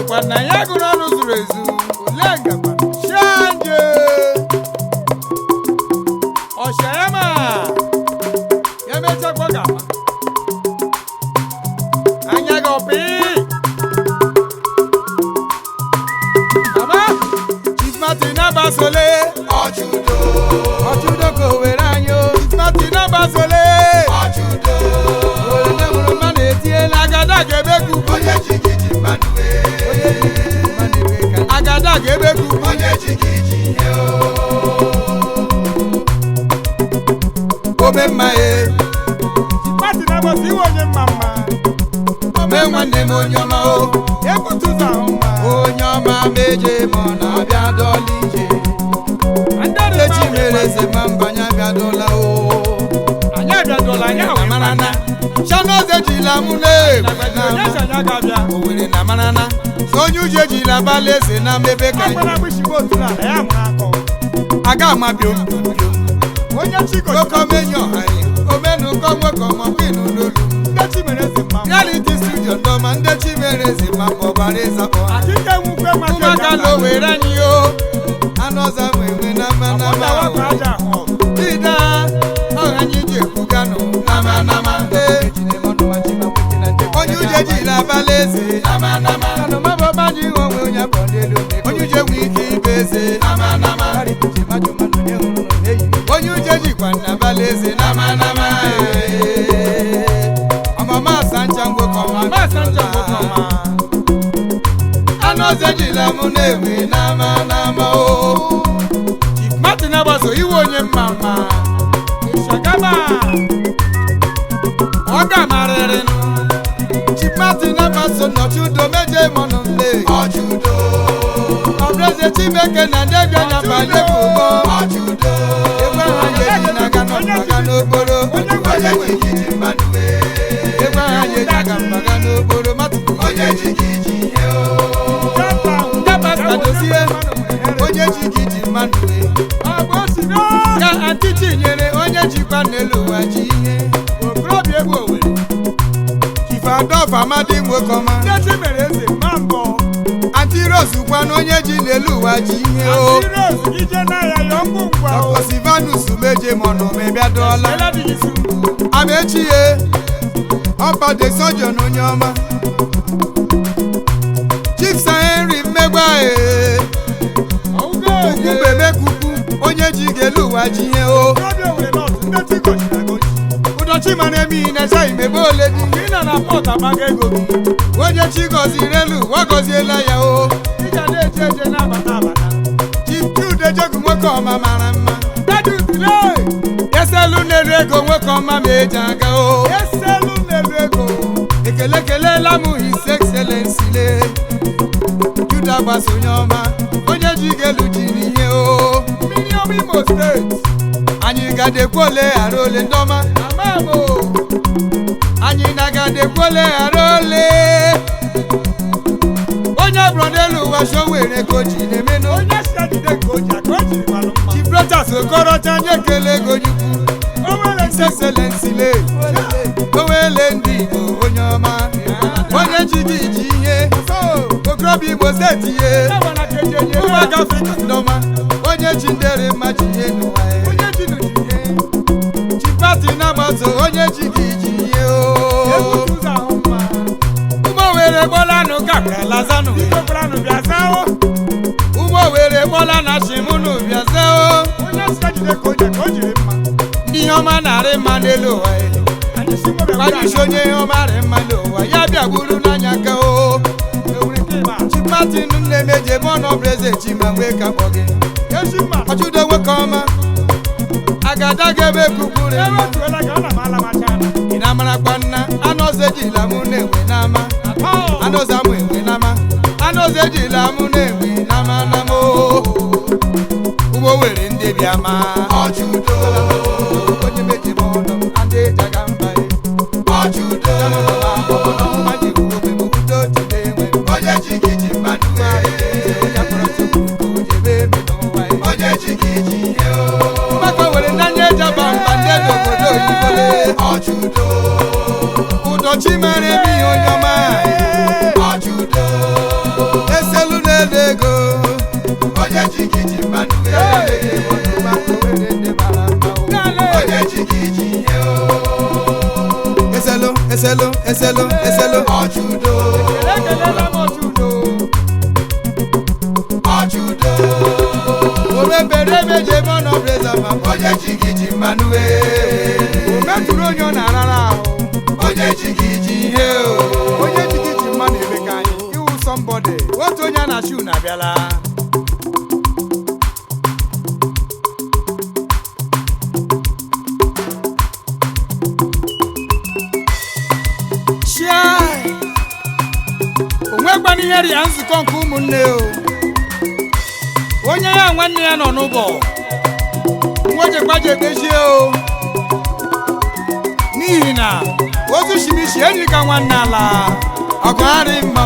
Kwana ya gụrụ ọnụ zuru ezu ole ngakwa shanje ọshayama ya mechakwa gama anya gị ọpị mama Chief Martin Abasole ọchụdo ka o were anyị Chief Martin Abasole ọchụdo onye mụrụ mmanụ etiela agada ga-ebeku agada ga-ebeku ome mma ye Chief Martin Abasole iwe onye mma mma ome nwanne m onye ọma o ekwutuza mma onye ọma meje ma ọ na-abịa dọla ije ndị Chimereze ma mbanya abịadọla o anyị abịadọla anyị ahụ marana Chanoze ejila mụ na-egwu Owere na marana onye uche ejila abalị eze na mmebe ka aga amabi onye chikokomenyo omenụkọ nwekomọkwinu n'olu reality studio ndọma ndị Chimereze ma ọbara ịzakpọ ụmụaka na Owere anyị o anọza nwenwe na manama dida ọha anyị ji ekwuganụ namanama onye uje jila abalị eze onye uje nwe ike ibe eze onye uje jikwa n'abalị eze namanama ọmama asancha ngwekọma anọze jila mụ na-enwe namanama o Chief Martin Abasole iwe onye mma mma Ishagama ọ ga-amarịrị Chief Martin Abasole n'ọchụdo meje mọnụ mle ọchụdo ọbụrụeze Chineke na ndị bịa na banye bụ ụgbọ ọchụdo ebe ha na-eji na-aga n'ọgbaga n'okporo ebe ha na-eji aga mbaga n'okporo onye ji gị ji ihe o dozie onye ji gị ji mmadụ ka Aunty Chinyere onye jikwa n'elu ụwa ji ihe okorobịa egwu Owere Chief Adolphe Amadi Nwokoma Aunty Rose kwana onye ji n'elu ụwa ji ihe o Dr. Silvanus meje mọnụ mebiadọla Amechie ọpa de sojon onye ọma Chief Sir Henry Mmegwae Ugwubemekuku onye ji gelu ụwa ji ihe o ụdọchi mara eme ihe na-echa imebe ole dị onye chi gọziri elu ụwa gọziela ya o Chief Jude Ejegu nwoke ọma mara mma eselu na-eru ego nwoke ọma ma eji aga o ekele kelela m His Excellency le Jude Agbasa onye ọma onye ji gelu ji n'ihe o mmiri ọma Imo steeti anyị ga-adekwa ole ghara ole ndọma anyị na-ga-adekwa ole ghara ole onye bụrụ n'elu ụwa Owere ka o ji na-emenụ Chief Rochas Okorocha anyị ekele ego nyukwu His Excellency le Owele ndị Igbo onye ọma onye ji gị ji ihe okorobịa Igbo steeti ihe ụmụaka Afrịka ndọma onye ji ndere mma ji ihe n'ụwa Chief Martin Abasole onye ji gị ji ihe o ụmụ Owere gbolanụ gakra lazanụ ụmụ Owere gbola na chimụnụ bịazao ndị ihe ọma narị mma n'elu ụwa gbajusi onye ihe ọma rị mma n'ụwa ya bịa gburu n'anya ka o Chief Martin na-emeje mọnọbreze Chimamwe ka kpọ gị ọchụdo nwoke ọma agada ga-ebe kukuru ị na-amarakwa nna anọze ejila mụ na-enwe n'ama anọze amụ enwe n'ama anọze ejila mụ na-enwe n'ama n'ama o ụmụ Owere ndị bịa ma ọchụdo onye meje mọnọ ndị jaga mba ọchụdo onye ji gị ji mmadụ onye ji gị ji ihe o maka Owere n'anya ejaba mba ndị n'obodo oyibo ọchụdo ụdọchi mere eme ihe onye ọma ọchụdo ego onye jigiji mmanụ onye jigiji ihe eselo ọchụdo omebere meje mọnọ breza ma onye jigiji mmanụ ometụrụ onye ọ na-arara ahụ onye jigiji ihe onye jigiji mmanụ ebe ka anyị iwu sọmbọdị otu onye a na-achụ na-abịala onwekwana ihe rịa nzukọ nke ụmụnne onye ya nwanne ya nọ n'ụbọ nwojekwaje ekpezie n'ihi na ozu shimishi enyi ka nwanne ala ọgụgharị mma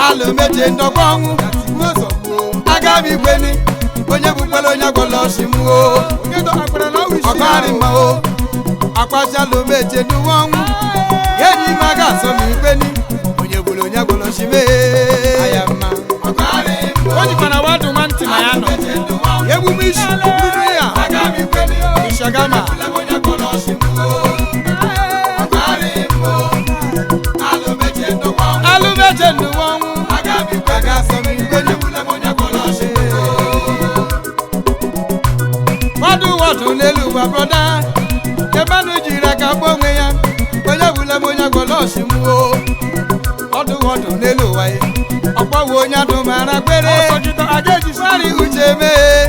alụ meje ndọgba ọnwụ aga m igweni onye bụkwara onye gwọrọ ọchịmụo ọgụgharị mma akpachalụ meje n'uwe ọnwụ enyi m aga asọ m igweni onye gwọrọ ọchịme o jikwana wadu manti na ya nọ emume isi ruru ya ishagama alụmeje ndụwa ọnwụ wadu n'elu ụwa broda ebenụ jiri aka gbuo onwe ya onye bụla m onye gwọrọ ọchịmụo ọdụ n'elu ụwa ya ọgbawo onye adụ mara kwere mari uche mee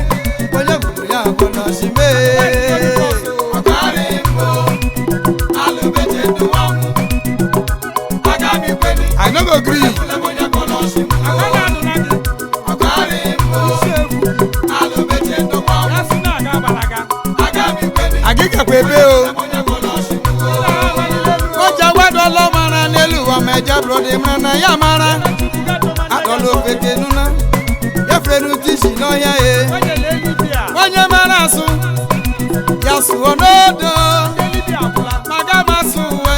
onye bụrụ ya gwọrọ ọchịme I no go gree agịga kwa ebe oja wadolo mara n'elu ụwa meje brodi mara na ya mara adọla ofeke nuna efere tisi n'ọhịa onye mara asụ ya sụọ n'odo maga masụ uwe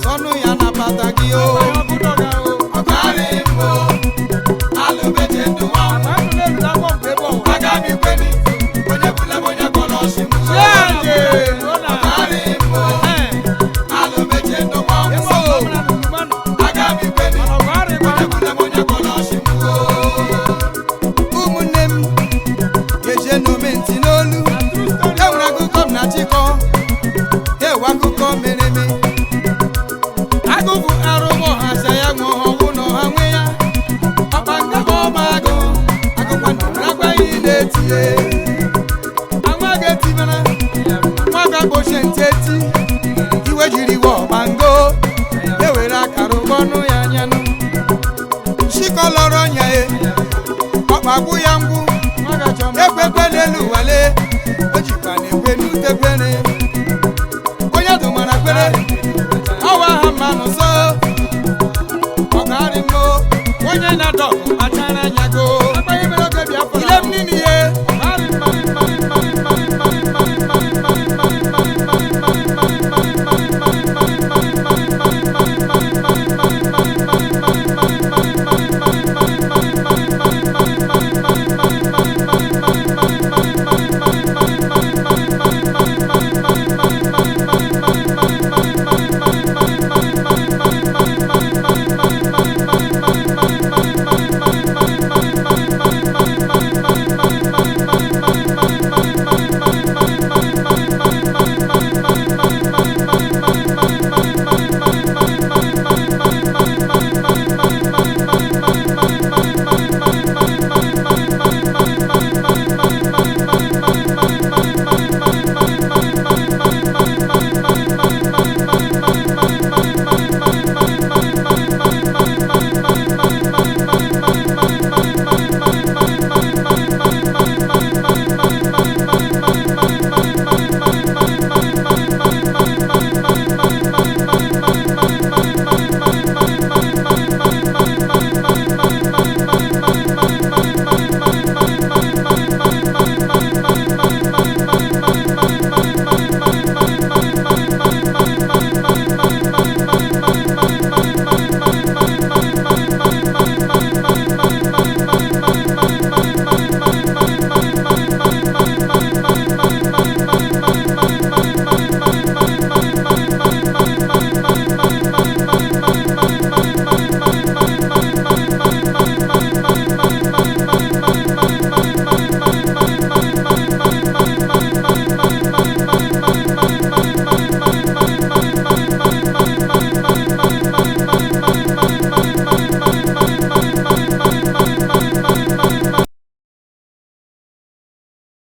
sọnụ ya nabata gị ụmụnne m ga-eje n'olu enwere akụkọ m na chịkọ ewe akụkọ mere eme agụbụ arụmụ hacha ya nwe ọhụụ na ọha nwe ya ọkpa nke ọma agụkwa agwaghị na-etinye anwa ga-etibara nwa ga-agbochie ntị eti iwe jiri iwe ọgbango ewere akara ụgbọnụ ya anyanụ chikọlọrọ nya ọkpagbu ya mgbu ekwekwe n'elu wale o jikwa na-ekwe n'utekwere onye dụmara kwere ọwa ha mmanụ so ọgarị mmo onye na-adọ kpachara anya go